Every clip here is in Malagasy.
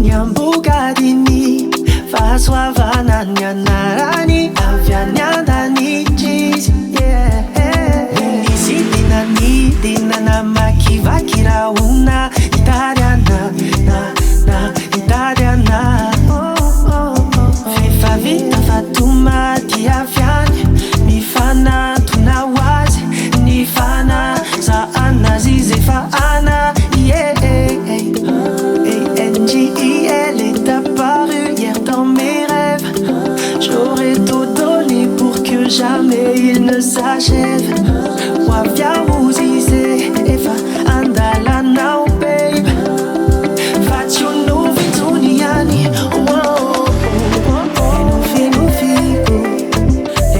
ny ambongadiny Fahasoavana ny anarany amin'ny an-danitra nisidina nidina namakivaky rahona nitady anah fefa vita fatomady aviany mifanatona hoazy ny fanaza anazy izay fa anah elle est apparue hier dans mes rêves. J'aurais tout donné pour que jamais il ne s'achève. Wavia Izay, Eva, an-dalana, oh babe. Faccio Nofiko, niani,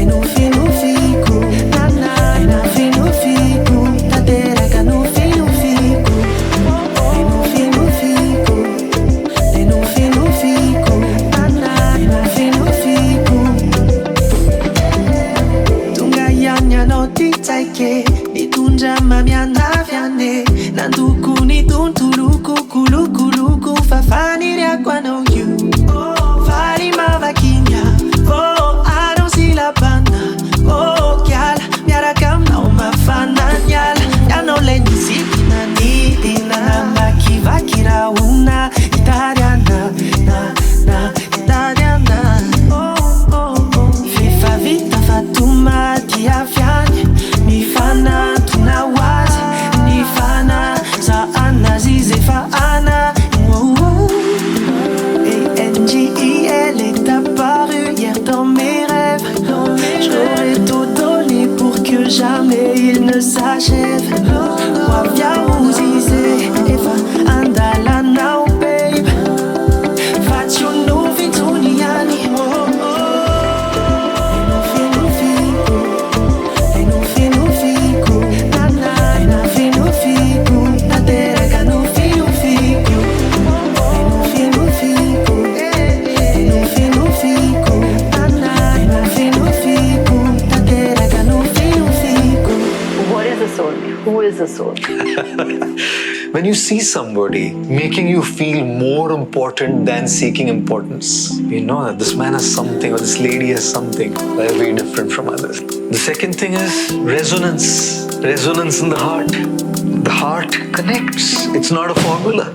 Nofinofiko, nana, Nofinofiko, tatereka Nofinofiko, Nofinofiko, nana, Nofinofiko. Tunga yanya no titaike, nitundra mamiana viane, nanduku nituntuluku kulukuluku, fafaniria kwa no you. Fari mavakinya, oh I don't see la bana, oh gyal, miara kam na umafana nyal, ya no le nisidina nidina namakivaky rahona nitady anah, fefa vita fatomady aviany mifanatona hoazy ny fanaza anazy izay fa anah elle est apparue hier dans mes rêves. J'aurais tout donné pour que jamais il ne s'achève. Wavia Izay, Eva, an-dalana, oh babe. Faccio Nofiko, niani, Nofinofiko, nana, Nofinofiko, tatereka Nofinofiko, Nofinofiko, nana, Nofinofiko, tatereka Nofinofiko. What is a soul? Who is a soul? When you see somebody making you feel more important than seeking importance, you know that this man has something or this lady has something very different from others. The second thing is resonance. Resonance in the heart. The heart connects. It's not a formula.